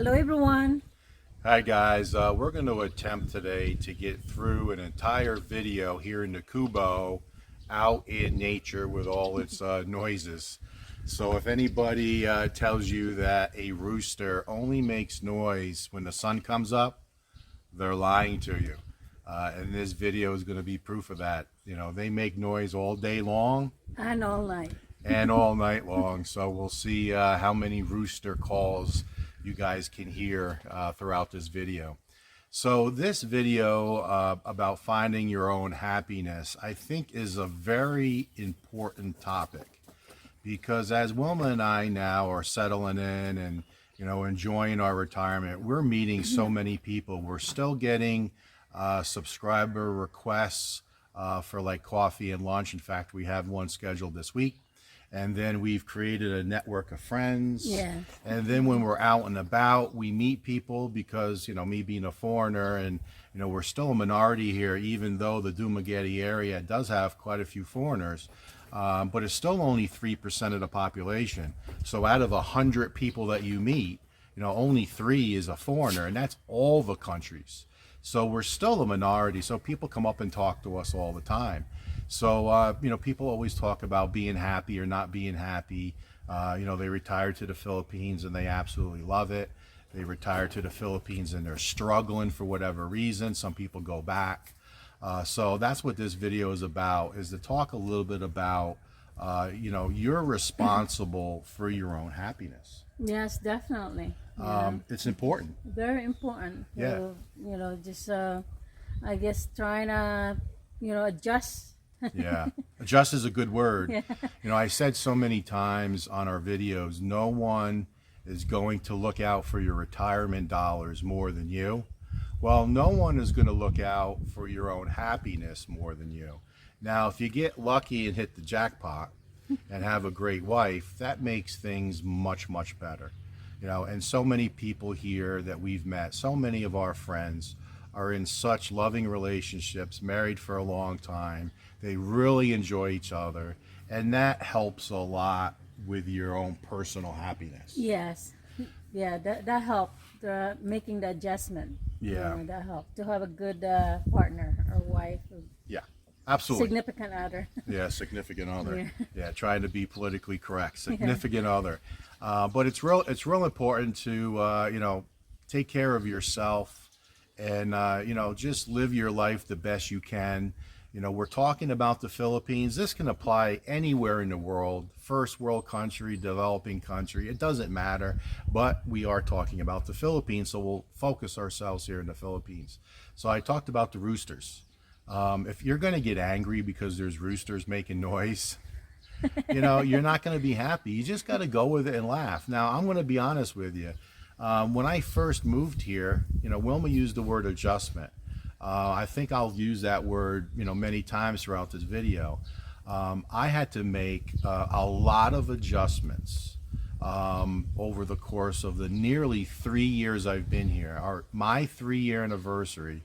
Hello everyone. Hi guys, we're going to attempt today to get through an entire video here in the Kubo out in nature with all its noises. So if anybody tells you that a rooster only makes noise when the sun comes up, they're lying to you. And this video is going to be proof of that. You know, they make noise all day long And all night. and all night long. So we'll see how many rooster calls you guys can hear throughout this video. So this video about finding your own happiness, I think, is a very important topic, because as Wilma and I now are settling in and enjoying our retirement, we're meeting so many people. We're still getting subscriber requests for like coffee and lunch. In fact, we have one scheduled this week. And then we've created a network of friends. Yes. And then when we're out and about, we meet people because, me being a foreigner and, we're still a minority here, even though the Dumaguete area does have quite a few foreigners, but it's still only 3% of the population. So out of 100 people that you meet, only 3 is a foreigner, and that's all the countries. So we're still a minority. So people come up and talk to us all the time. So, people always talk about being happy or not being happy. They retired to the Philippines and they absolutely love it. They retired to the Philippines and they're struggling for whatever reason. Some people go back. So that's what this video is about, is to talk a little bit about, you're responsible for your own happiness. Yes, definitely. It's important. Very important. Yeah. Just I guess trying to, adjust. Yeah, adjust is a good word. Yeah. I said so many times on our videos, no one is going to look out for your retirement dollars more than you. Well, no one is going to look out for your own happiness more than you. Now, if you get lucky and hit the jackpot and have a great wife, that makes things much, much better. And so many people here that we've met, so many of our friends are in such loving relationships, married for a long time. They really enjoy each other, and that helps a lot with your own personal happiness. Yes. Yeah, that helped. Making the adjustment. Yeah. That helped to have a good partner or wife. Or Yeah, absolutely. significant other. Yeah, significant other. Yeah. Yeah, trying to be politically correct. Significant other. But it's real important to take care of yourself and just live your life the best you can. We're talking about the Philippines. This can apply anywhere in the world, first world country, developing country, it doesn't matter, but we are talking about the Philippines, so we'll focus ourselves here in the Philippines. So I talked about the roosters. If you're going to get angry because there's roosters making noise, you're not going to be happy. You just got to go with it and laugh. Now, I'm going to be honest with you. When I first moved here, Wilma used the word adjustment. I think I'll use that word, many times throughout this video. I had to make a lot of adjustments over the course of the nearly 3 years I've been here. My 3-year anniversary,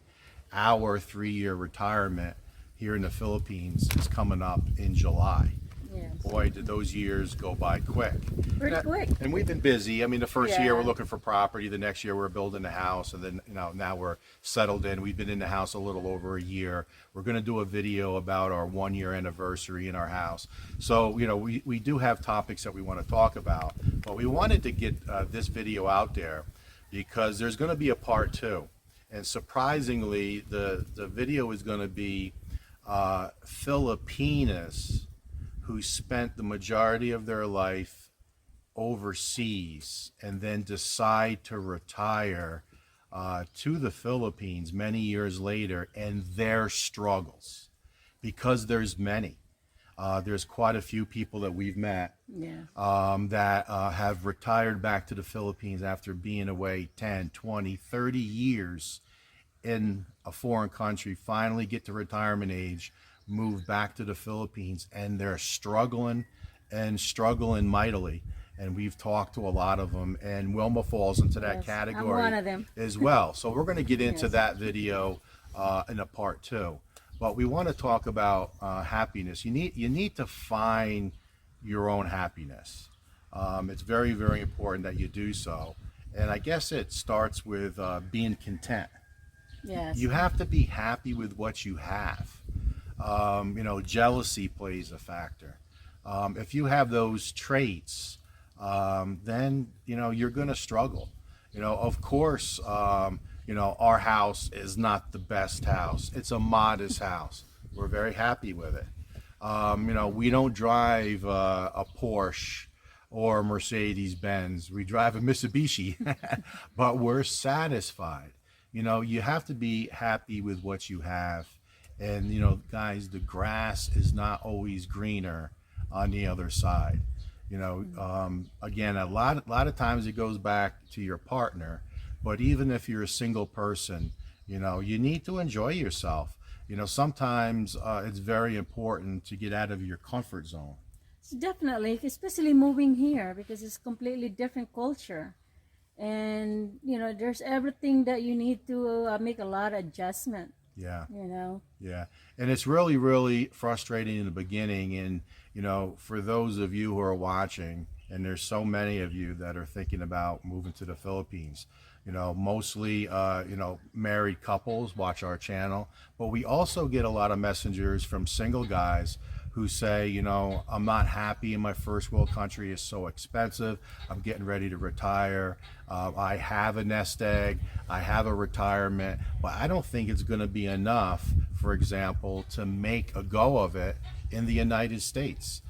our 3-year retirement here in the Philippines is coming up in July. Yes. Boy, did those years go by quick. Pretty quick. And we've been busy. I mean, the first year Yeah. we're looking for property. The next year we're building a house. And then, now we're settled in. We've been in the house a little over a year. We're going to do a video about our 1-year anniversary in our house. So, we do have topics that we want to talk about. But we wanted to get this video out there because there's going to be a part 2. And surprisingly, the video is going to be Filipinas who spent the majority of their life overseas and then decide to retire to the Philippines many years later, and their struggles, because there's many. There's quite a few people that we've met that have retired back to the Philippines after being away 10, 20, 30 years in a foreign country, finally get to retirement age, move back to the Philippines, and they're struggling mightily. And we've talked to a lot of them, and Wilma falls into that Yes, category I'm one of them. as well. So we're going to get into Yes. that video in a part 2. But we want to talk about happiness. You need to find your own happiness. It's very, very important that you do so. and I guess it starts with being content. Yes. You have to be happy with what you have. Jealousy plays a factor. If you have those traits, then you're going to struggle. Of course, our house is not the best house. It's a modest house. We're very happy with it. We don't drive a Porsche or a Mercedes Benz. We drive a Mitsubishi, but we're satisfied. You have to be happy with what you have. And, guys, the grass is not always greener on the other side. Again, a lot of times it goes back to your partner, but even if you're a single person, you need to enjoy yourself. Sometimes it's very important to get out of your comfort zone. Definitely, especially moving here because it's completely different culture. And, there's everything that you need to make a lot of adjustment, Yeah. you know. Yeah. And it's really, really frustrating in the beginning. And, for those of you who are watching, and there's so many of you that are thinking about moving to the Philippines, mostly, married couples watch our channel, but we also get a lot of messengers from single guys who say, I'm not happy in my first world country. It's so expensive. I'm getting ready to retire. I have a nest egg. I have a retirement, but I don't think it's going to be enough, for example, to make a go of it in the United States.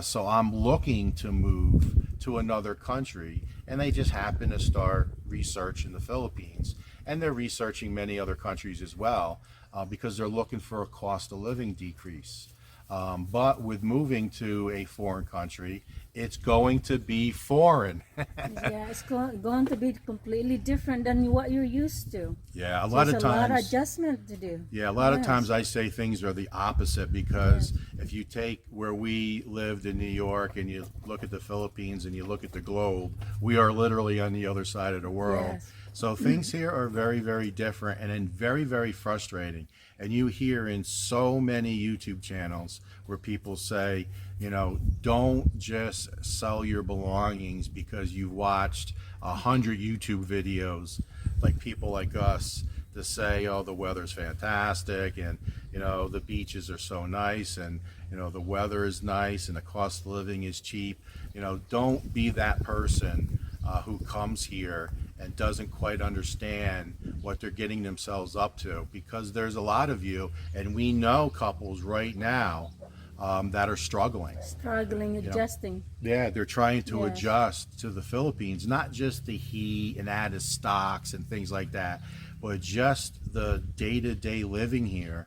So I'm looking to move to another country, and they just happen to start research in the Philippines. And they're researching many other countries as well because they're looking for a cost of living decrease. But with moving to a foreign country, it's going to be foreign. Yeah, it's going to be completely different than what you're used to. Yeah, a So lot it's of a lot of times. adjustment to do. Yeah, a lot of Yes. times I say things are the opposite because if you take where we lived in New York and you look at the Philippines and you look at the globe, we are literally on the other side of the world. Yes. So things here are very, very different and then very, very frustrating. And you hear in so many YouTube channels where people say, don't just sell your belongings because you watched 100 YouTube videos, like people like us, to say, oh, the weather's fantastic and, the beaches are so nice and, the weather is nice and the cost of living is cheap. Don't be that person who comes here and doesn't quite understand what they're getting themselves up to, because there's a lot of you, and we know couples right now that are struggling. Struggling, adjusting. Yeah, they're trying to Yes. adjust to the Philippines, not just the heat and added stocks and things like that, but just the day-to-day living here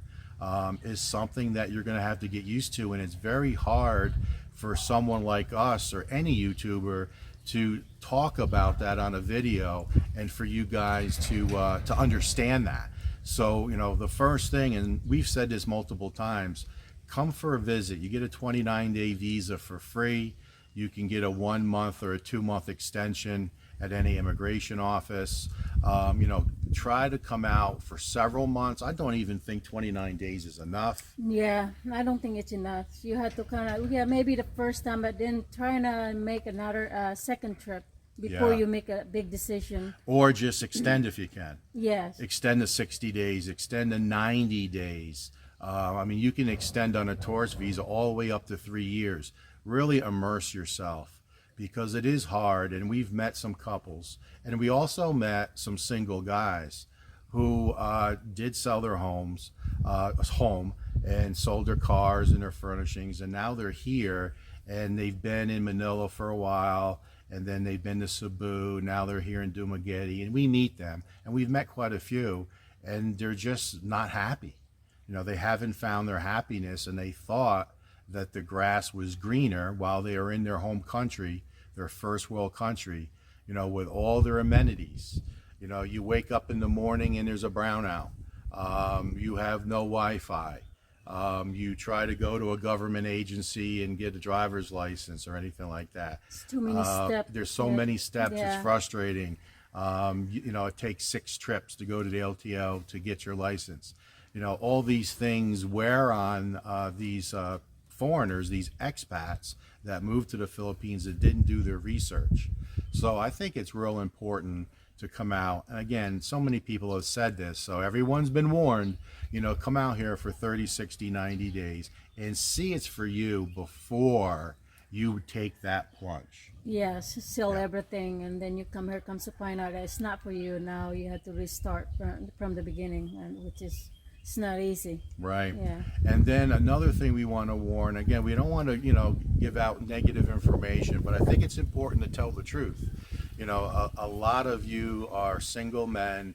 is something that you're going to have to get used to, and it's very hard for someone like us or any YouTuber to talk about that on a video and for you guys to understand that. So, the first thing, and we've said this multiple times, come for a visit. You get a 29-day visa for free. You can get a 1 month or a 2 month extension at any immigration office. Try to come out for several months. I don't even think 29 days is enough. Yeah, I don't think it's enough. You have to maybe the first time, but then try to make another second trip before Yeah. you make a big decision. Or just extend if you can. Yes. Extend to 60 days, extend to 90 days. You can extend on a tourist visa all the way up to 3 years. Really immerse yourself because it is hard, and we've met some couples, and we also met some single guys who did sell their home and sold their cars and their furnishings, and now they're here, and they've been in Manila for a while, and then they've been to Cebu, now they're here in Dumaguete, and we meet them, and we've met quite a few, and they're just not happy. They haven't found their happiness, and they thought that the grass was greener while they are in their home country, their first world country, with all their amenities. You wake up in the morning and there's a brownout. You have no Wi-Fi. You try to go to a government agency and get a driver's license or anything like that. It's too many steps. There's so Yeah. many steps. Yeah. It's frustrating. It takes 6 trips to go to the LTO to get your license. All these things wear on these foreigners, these expats that moved to the Philippines that didn't do their research. So I think it's real important to come out. And again, so many people have said this, so everyone's been warned, come out here for 30, 60, 90 days and see it's for you before you take that plunge. Yes, sell everything, and then you come here, comes to find out that it's not for you. Now you have to restart from the beginning, and which is it's not easy. Right. Yeah. And then another thing we want to warn, again, we don't want to, give out negative information, but I think it's important to tell the truth. A lot of you are single men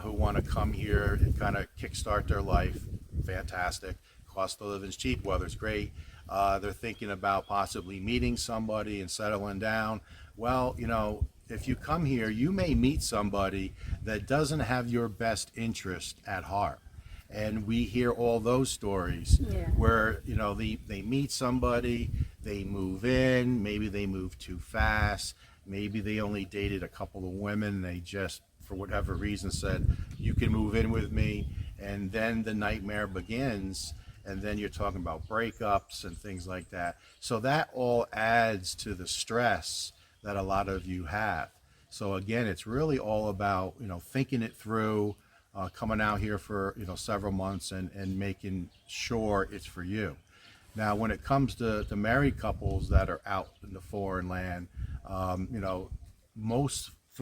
who want to come here and kind of kickstart their life. Fantastic. Cost of living is cheap, weather's great. They're thinking about possibly meeting somebody and settling down. Well, if you come here, you may meet somebody that doesn't have your best interest at heart. And we hear all those stories where, they meet somebody, they move in, maybe they move too fast, maybe they only dated a couple of women, they just, for whatever reason, said, you can move in with me, and then the nightmare begins, and then you're talking about breakups and things like that. So that all adds to the stress that a lot of you have. So again, it's really all about, thinking it through, coming out here for several months and making sure it's for you. Now, when it comes to married couples that are out in the foreign land, for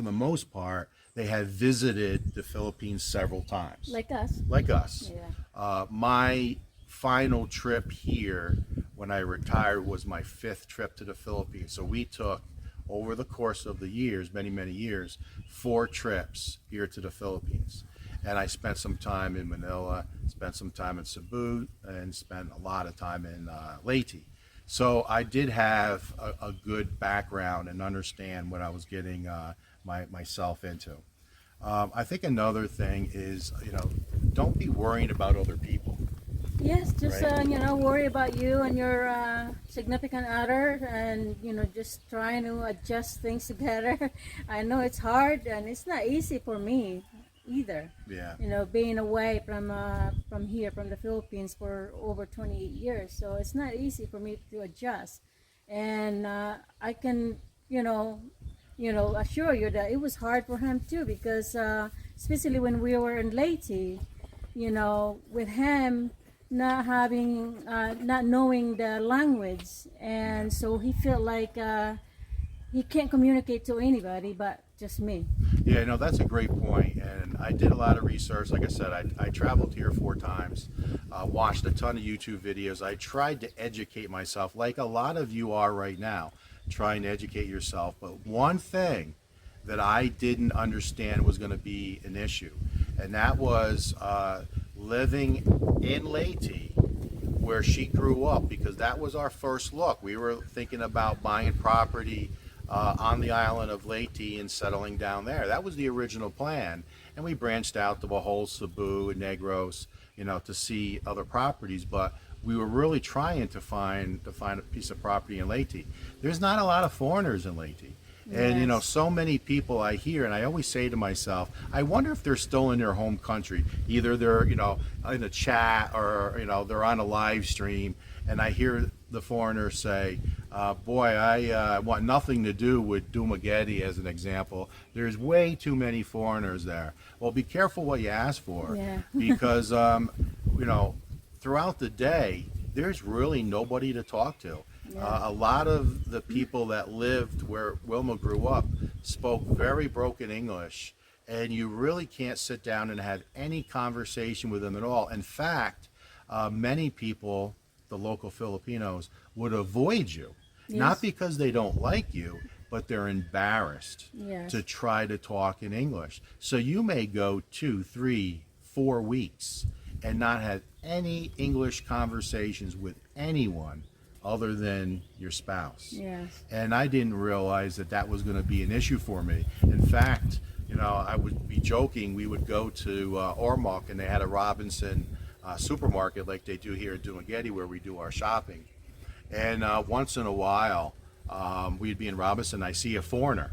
the most part, they have visited the Philippines several times. Like us. Like us. Yeah. My final trip here when I retired was my 5th trip to the Philippines. So we took, over the course of the years, many, many years, 4 trips here to the Philippines. And I spent some time in Manila, spent some time in Cebu, and spent a lot of time in Leyte. So I did have a good background and understand what I was getting myself into. I think another thing is, don't be worrying about other people. Yes, just Right. worry about you and your significant other, and just trying to adjust things together. I know it's hard, and it's not easy for me either. Yeah. Being away from here, from the Philippines for over 28 years, so it's not easy for me to adjust. And I can, assure you that it was hard for him too, because especially when we were in Leyte, with him not having, not knowing the language, and so he felt like he can't communicate to anybody but just me. Yeah, no, that's a great point. And I did a lot of research. Like I said, I traveled here 4 times, watched a ton of YouTube videos. I tried to educate myself, like a lot of you are right now, trying to educate yourself. But one thing that I didn't understand was going to be an issue, and that was living in Leyte, where she grew up, because that was our first look. We were thinking about buying property on the island of Leyte and settling down there. That was the original plan, and we branched out to the whole Cebu and Negros, to see other properties. But we were really trying to find a piece of property in Leyte. There's not a lot of foreigners in Leyte. And Yes. so many people I hear, and I always say to myself, I wonder if they're still in their home country. Either they're in a chat, or they're on a live stream, and I hear the foreigner say, boy, I want nothing to do with Dumaguete, as an example. There's way too many foreigners there. Well, be careful what you ask for. Yeah. Because throughout the day, there's really nobody to talk to. Yeah. A lot of the people that lived where Wilma grew up spoke very broken English, and you really can't sit down and have any conversation with them at all. In fact, many people, the local Filipinos, would avoid you, not Yes. because they don't like you, but they're embarrassed Yes. to try to talk in English. So you may go 2, 3, 4 weeks and not have any English conversations with anyone other than your spouse. Yes. And I didn't realize that was going to be an issue for me. In fact, I would be joking, we would go to Ormoc, and they had a Robinson supermarket like they do here at Dumaguete, where we do our shopping. And once in a while, we'd be in Robinson, I see a foreigner.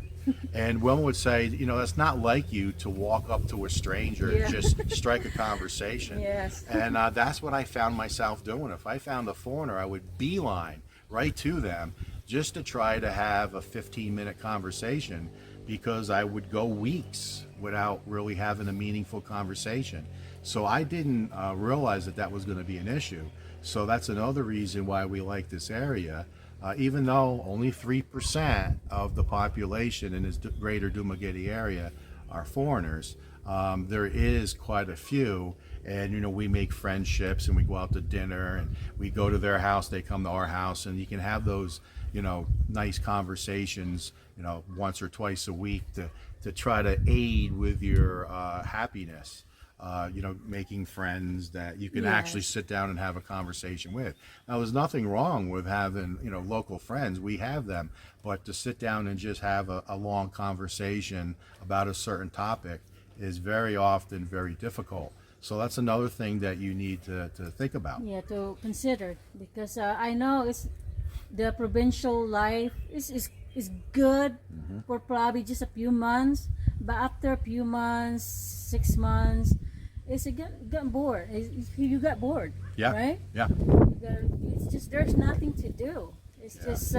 And Wilma would say, that's not like you to walk up to a stranger Yeah. and just strike a conversation. Yes. And that's what I found myself doing. If I found a foreigner, I would beeline right to them just to try to have a 15-minute conversation, because I would go weeks without really having a meaningful conversation. So I didn't realize that that was going to be an issue. So that's another reason why we like this area. Even though only 3% of the population in this greater Dumaguete area are foreigners, there is quite a few. And, you know, we make friendships and we go out to dinner and we go to their house, they come to our house, and you can have those, you know, nice conversations, you know, once or twice a week to try to aid with your happiness. You know, making friends that you can actually sit down and have a conversation with. Now, there's nothing wrong with having, you know, local friends. We have them. But to sit down and just have a long conversation about a certain topic is very often very difficult. So that's another thing that you need to think about. Yeah, to consider, because I know it's the provincial life is good for probably just a few months, but after a few months, 6 months, it's get bored. You got bored, Yeah. right? Yeah. It's just there's nothing to do. It's just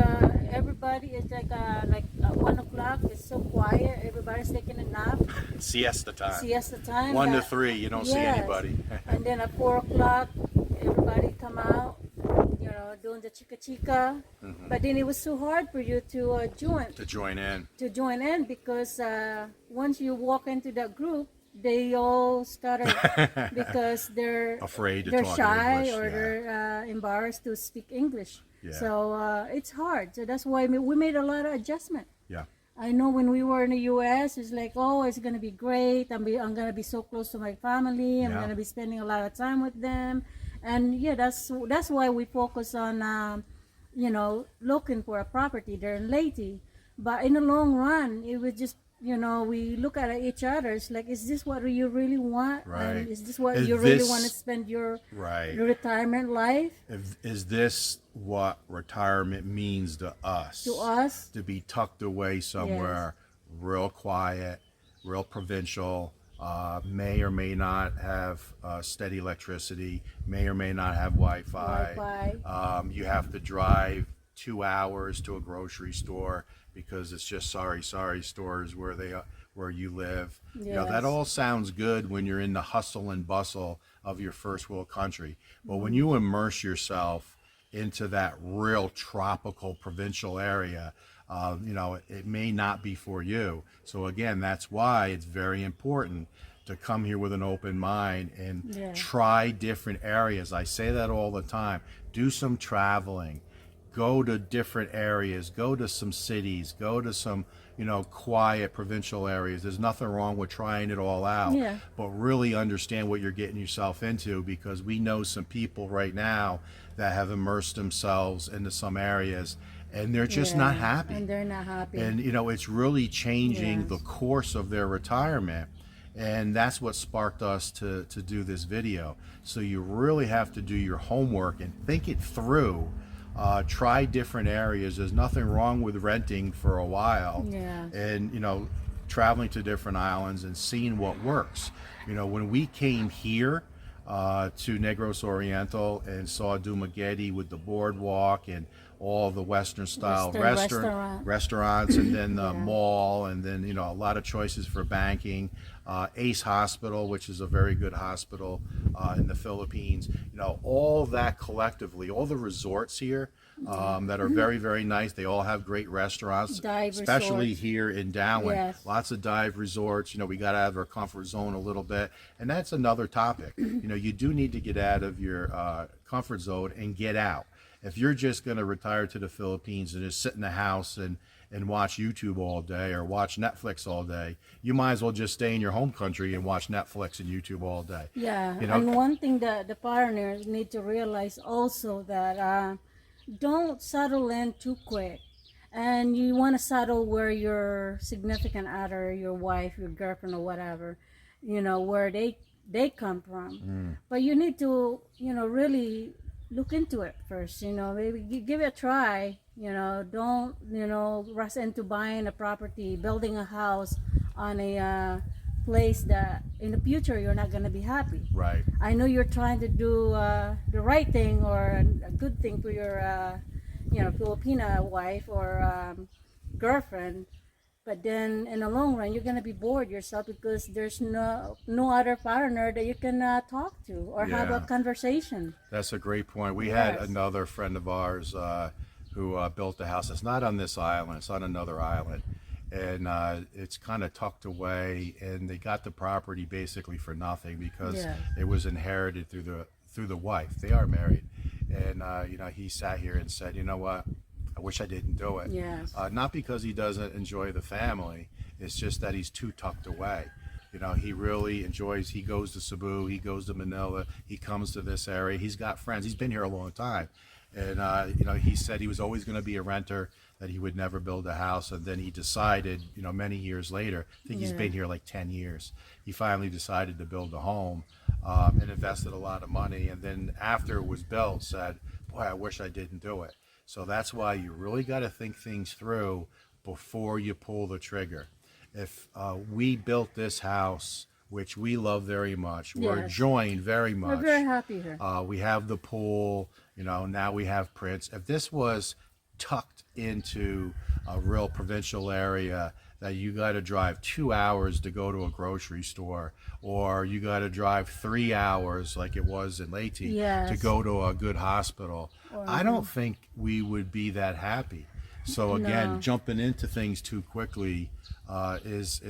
everybody is like 1 o'clock. It's so quiet. Everybody's taking a nap. Siesta time. Siesta time. 1 to 3, you don't see anybody. And then at 4 o'clock, everybody come out, you know, doing the chica chica. But then it was so hard for you to join in because once you walk into that group, they all started because they're Afraid to they're talk shy English, or they're embarrassed to speak English. Yeah. So it's hard. So that's why we made a lot of adjustment. Yeah. I know when we were in the U.S., it's like, oh, it's gonna be great. I'm gonna be so close to my family. I'm gonna be spending a lot of time with them, and yeah, that's why we focus on, you know, looking for a property there in Leyte. But in the long run, it was just, you know, we look at each other. It's like, is this what you really want? Right. And is this what Is you really this- want to spend your Right. retirement life? Is this what retirement means to us? To us? To be tucked away somewhere, real quiet, real provincial, may or may not have steady electricity, may or may not have Wi-Fi. You have to drive 2 hours to a grocery store because it's just sorry stores where you live. You know, that all sounds good when you're in the hustle and bustle of your first world country. But when you immerse yourself into that real tropical provincial area, you know, it may not be for you. So again, that's why it's very important to come here with an open mind and try different areas. I say that all the time. Do some traveling. Go to different areas, go to some cities, go to some, you know, quiet provincial areas. There's nothing wrong with trying it all out, but really understand what you're getting yourself into, because we know some people right now that have immersed themselves into some areas and they're just not happy. And they're not happy. And, you know, it's really changing the course of their retirement. And that's what sparked us to do this video. So you really have to do your homework and think it through. Try different areas. There's nothing wrong with renting for a while, and, you know, traveling to different islands and seeing what works. You know, when we came here to Negros Oriental and saw Dumaguete with the boardwalk and all the Western style restaurants and then the mall, and then, you know, a lot of choices for banking, Ace Hospital, which is a very good hospital in the Philippines, you know, all that collectively, all the resorts here that are very, very nice. They all have great restaurants, especially resorts here in Darwin. Lots of dive resorts. You know, we got out of our comfort zone a little bit, and that's another topic. You know, you do need to get out of your comfort zone and get out. If you're just going to retire to the Philippines and just sit in the house and watch YouTube all day or watch Netflix all day, you might as well just stay in your home country and watch Netflix and YouTube all day. Yeah, you know? And one thing that the foreigners need to realize also that don't settle in too quick. And you want to settle where your significant other, your wife, your girlfriend or whatever, you know, where they come from. But you need to, you know, really look into it first, you know, maybe give it a try, you know, don't, you know, rush into buying a property, building a house on a place that in the future you're not going to be happy. Right. I know you're trying to do the right thing or a good thing for your Filipina wife or girlfriend. But then in the long run, you're gonna be bored yourself because there's no other partner that you can talk to or have a Yeah. conversation. That's a great point. We had Yes. another friend of ours who built a house. It's not on this island. It's on another island, and it's kind of tucked away. And they got the property basically for nothing because Yes. it was inherited through the wife. They are married, and he sat here and said, you know what? I wish I didn't do it. Yes. Not because he doesn't enjoy the family. It's just that he's too tucked away. He really enjoys, he goes to Cebu, he goes to Manila, he comes to this area, he's got friends, he's been here a long time. And, he said he was always going to be a renter, that he would never build a house. And then he decided, many years later, I think he's Yeah. been here like 10 years, he finally decided to build a home and invested a lot of money. And then after it was built, said, boy, I wish I didn't do it. So that's why you really got to think things through before you pull the trigger. If we built this house, which we love very much, we're Yes. joined very We're much. very happy here. We have the pool, now we have Prince. If this was tucked into a real provincial area that you got to drive 2 hours to go to a grocery store, or you got to drive 3 hours like it was in Leyte Yes. to go to a good hospital, I don't think we would be that happy. So again, No. jumping into things too quickly is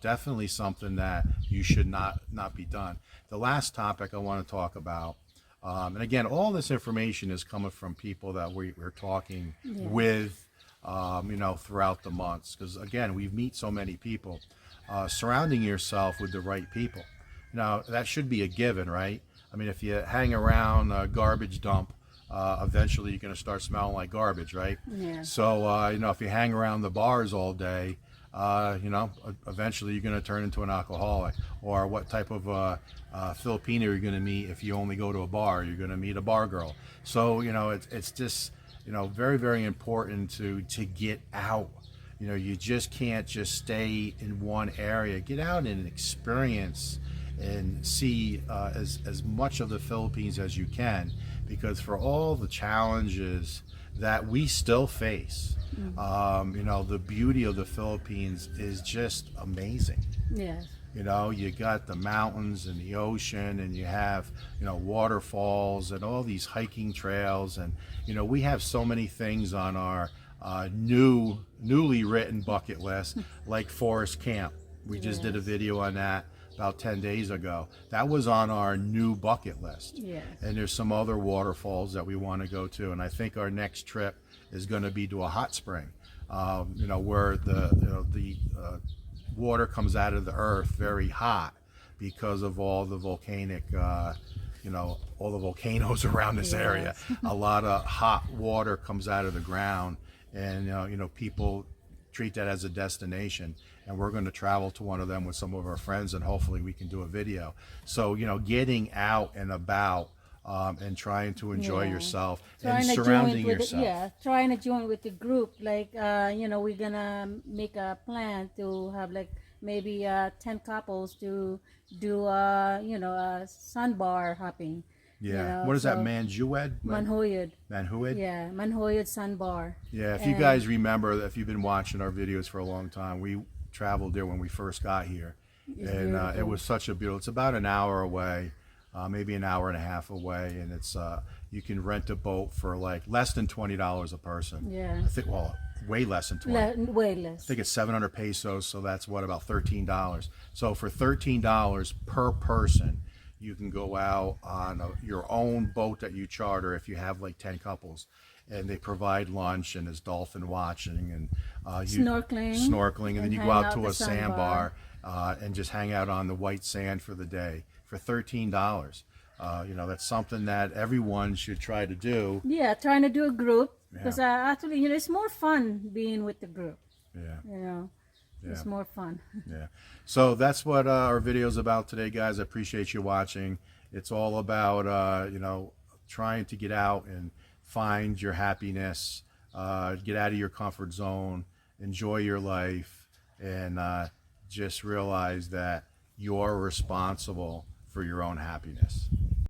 definitely something that you should not be done. The last topic I want to talk about, and again, all this information is coming from people that we're talking with, throughout the months. Because again, we meet so many people. Surrounding yourself with the right people. Now that should be a given, right? I mean, if you hang around a garbage dump, eventually you're going to start smelling like garbage, right? Yeah. So, if you hang around the bars all day, eventually you're going to turn into an alcoholic. Or what type of Filipino you're going to meet if you only go to a bar? You're going to meet a bar girl. So, it's just, very, very important to get out. You just can't just stay in one area. Get out and experience and see as much of the Philippines as you can, because for all the challenges that we still face, the beauty of the Philippines is just amazing. Yes. You got the mountains and the ocean, and you have, waterfalls and all these hiking trails. And, we have so many things on our newly written bucket list, like Forest Camp. We just did a video on that about 10 days ago. That was on our new bucket list. Yes. And there's some other waterfalls that we want to go to. And I think our next trip is going to be to a hot spring, where the water comes out of the earth very hot because of all the volcanic, all the volcanoes around this area. A lot of hot water comes out of the ground, and people treat that as a destination. And we're going to travel to one of them with some of our friends, and hopefully we can do a video. So getting out and about and trying to enjoy yourself and surrounding yourself. Trying to join with the group. Like, we're gonna make a plan to have like maybe 10 couples to do, sandbar hopping. Yeah. What is that, so- Manhued? Manhoyod. Manhued? Yeah, Manhoyod sandbar. Yeah, if you guys remember, if you've been watching our videos for a long time, we traveled there when we first got here. And it beautiful. was such a beautiful, it's about an hour away, maybe an hour and a half away. And it's, you can rent a boat for like less than $20 a person. Yeah. I think, well, way less than 20. Way less. I think it's 700 pesos, so that's what, about $13. So for $13 per person, you can go out on your own boat that you charter if you have like 10 couples. And they provide lunch, and there's dolphin watching, and snorkeling, and then you go hang out to the a sandbar and just hang out on the white sand for the day for $13. That's something that everyone should try to do. Yeah, trying to do a group because actually, it's more fun being with the group. Yeah. It's more fun. Yeah. So that's what our video is about today, guys. I appreciate you watching. It's all about, trying to get out and find your happiness, get out of your comfort zone, enjoy your life, and just realize that you're responsible for your own happiness.